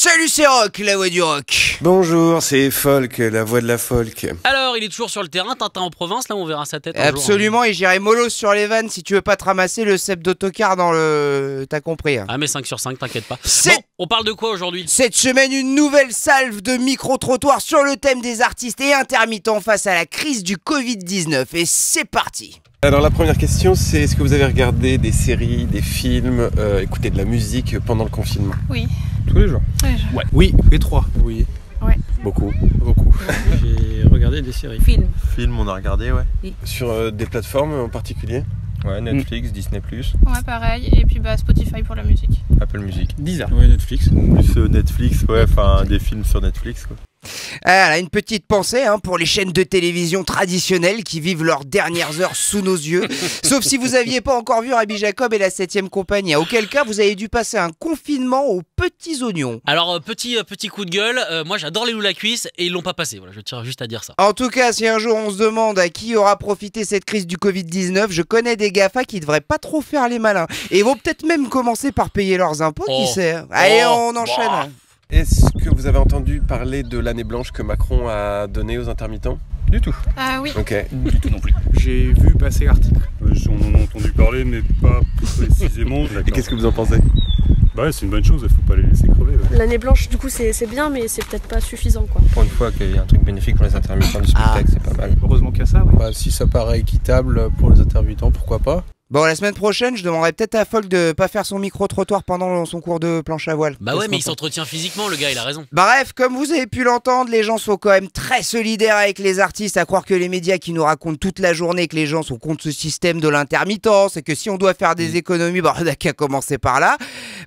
Salut, c'est Rock, la voix du rock. Bonjour, c'est Folk, la voix de la folk. Alors, il est toujours sur le terrain, Tintin en province, là on verra sa tête un Absolument, jour, hein. et j'irai mollo sur les vannes si tu veux pas te ramasser le cep d'autocar dans le... T'as compris, hein. Ah mais 5 sur 5, t'inquiète pas. C'est- Bon, on parle de quoi aujourd'hui? Cette semaine, une nouvelle salve de micro-trottoirs sur le thème des artistes et intermittents face à la crise du Covid-19. Et c'est parti. Alors la première question, c'est est-ce que vous avez regardé des séries, des films, écouté de la musique pendant le confinement? Oui. Tous les jours? Tous les jours. Ouais. Oui, les trois. Oui. Ouais. Beaucoup. Beaucoup. J'ai regardé des séries. Film. Film, on a regardé, ouais. Sur des plateformes en particulier? Ouais, Netflix, Disney+, Ouais, pareil. Et puis Spotify pour la musique. Apple Music. Deezer. Ouais, Netflix. Plus Netflix, ouais, enfin des films sur Netflix, quoi. Voilà, une petite pensée pour les chaînes de télévision traditionnelles qui vivent leurs dernières heures sous nos yeux. Sauf si vous aviez pas encore vu Rabbi Jacob et la 7ème compagnie. Auquel cas, vous avez dû passer un confinement aux petits oignons. Alors, petit coup de gueule, moi j'adore les loups la cuisse et ils l'ont pas passé, voilà, je tiens juste à dire ça. En tout cas, si un jour on se demande à qui aura profité cette crise du Covid-19, je connais des GAFA qui devraient pas trop faire les malins. Et vont peut-être même commencer par payer leurs impôts, qui sait. Allez, on enchaîne. Est-ce que vous avez entendu parler de l'année blanche que Macron a donnée aux intermittents? Du tout. Ah oui. Ok. Du tout non plus. J'ai vu passer l'article. On en a entendu parler, mais pas précisément. Et qu'est-ce que vous en pensez? Bah, c'est une bonne chose, il faut pas les laisser crever. Ouais. L'année blanche, du coup, c'est bien, mais c'est peut-être pas suffisant, quoi. Pour une fois qu'il y a un truc bénéfique pour les intermittents du spectacle, c'est pas mal. Heureusement qu'il y a ça, ouais. Bah, si ça paraît équitable pour les intermittents, pourquoi pas. Bon, la semaine prochaine, je demanderai peut-être à Folk de pas faire son micro-trottoir pendant son cours de planche à voile. Bah ouais, mais il s'entretient physiquement, le gars, il a raison. Bref, comme vous avez pu l'entendre, les gens sont quand même très solidaires avec les artistes, à croire que les médias qui nous racontent toute la journée que les gens sont contre ce système de l'intermittence et que si on doit faire des économies, bah on n'a qu'à commencer par là,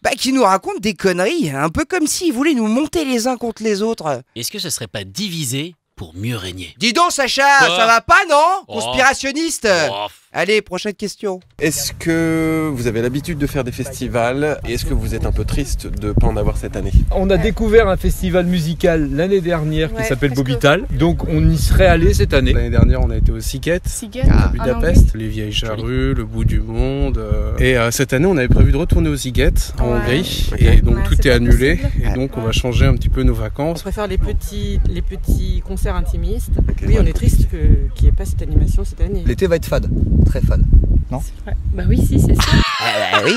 bah qui nous racontent des conneries, un peu comme s'ils voulaient nous monter les uns contre les autres. Est-ce que ce serait pas divisé pour mieux régner? Dis donc Sacha, Quoi? ça va pas non? Oh. Conspirationniste. Oh. Allez, prochaine question. Est-ce que vous avez l'habitude de faire des festivals et est-ce que vous êtes un peu triste de ne pas en avoir cette année? On a découvert un festival musical l'année dernière qui Ouais, s'appelle parce que- Bobital, donc on y serait allé cette année. L'année dernière, on a été au Siget, Siget, à en Budapest, les vieilles charrues, le bout du monde. Et cette année, on avait prévu de retourner au Siget, en Ouais. Hongrie. Ok. Et donc Ouais, tout c'est est pas annulé. possible. Et donc on va changer un petit peu nos On vacances. préfère les petits concerts intimistes. Ok. Oui, on est triste qu'il n'y ait pas cette animation cette année. L'été va être fade, très fade. Bah oui, si, c'est ça. Oui,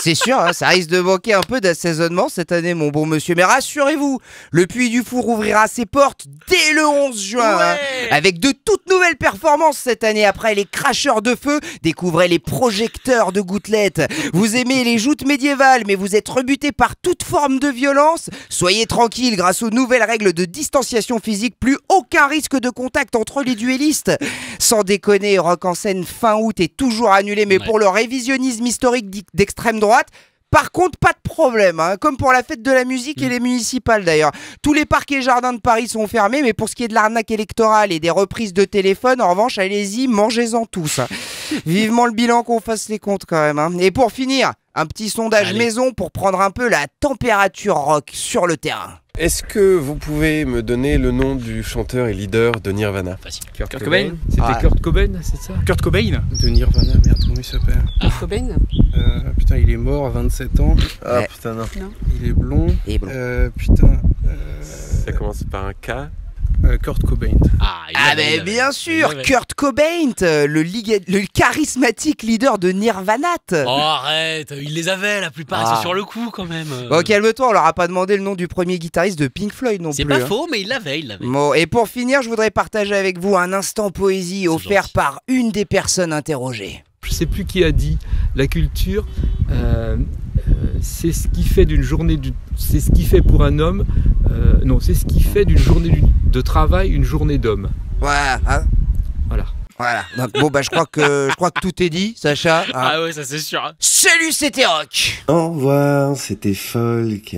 c'est sûr, hein, ça risque de manquer un peu d'assaisonnement cette année, mon bon monsieur. Mais rassurez-vous, le Puy du Four ouvrira ses portes dès le 11 juin, hein, avec de toutes nouvelles performances cette année. Après les cracheurs de feu, découvrez les projecteurs de gouttelettes. Vous aimez les joutes médiévales, mais vous êtes rebuté par toute forme de violence? Soyez tranquille, grâce aux nouvelles règles de distanciation physique, plus aucun risque de contact entre les duellistes. Sans déconner, Rock en scène fin août est toujours annulé, mais Ouais. pour le révisionnisme historique d'extrême droite. Par contre, pas de problème, hein, comme pour la fête de la musique et les municipales d'ailleurs. Tous les parcs et jardins de Paris sont fermés, mais pour ce qui est de l'arnaque électorale et des reprises de téléphone, en revanche, allez-y, mangez-en tous. Hein. Vivement le bilan qu'on fasse les comptes quand même. Hein. Et pour finir, un petit sondage Allez. maison pour prendre un peu la température rock sur le terrain. Est-ce que vous pouvez me donner le nom du chanteur et leader de Nirvana? Facile. Kurt Cobain. C'était Ah. Kurt Cobain, c'est ça? Kurt Cobain. De Nirvana, merde, comment il s'appelle? Kurt Cobain. Putain, il est mort à 27 ans. Ah Ouais. putain non. Il est blond. Et bon. Putain. Ça commence par un K. Kurt Cobain. Ah, il Ah l'avait, il ben l'avait. bien Il sûr, l'avait. Kurt Cobain, le charismatique leader de Nirvana. Oh arrête, il les avait la plupart, Ah. c'est sur le coup quand même. Bon, calme-toi, on leur a pas demandé le nom du premier guitariste de Pink Floyd non C'est plus. pas hein. faux, mais il l'avait, il l'avait. Bon, et pour finir, je voudrais partager avec vous un instant poésie offert gentil. par une des personnes interrogées. Je sais plus qui a dit, la culture, c'est ce qui fait d'une journée, c'est ce qui fait pour un homme, non, c'est ce qui fait d'une journée de travail une journée d'homme. Voilà, hein. Voilà. Voilà. Donc, bon, bah, je crois que tout est dit, Sacha. hein. Ah ouais, ça c'est sûr. Salut, c'était Rock. Au revoir, c'était Folk.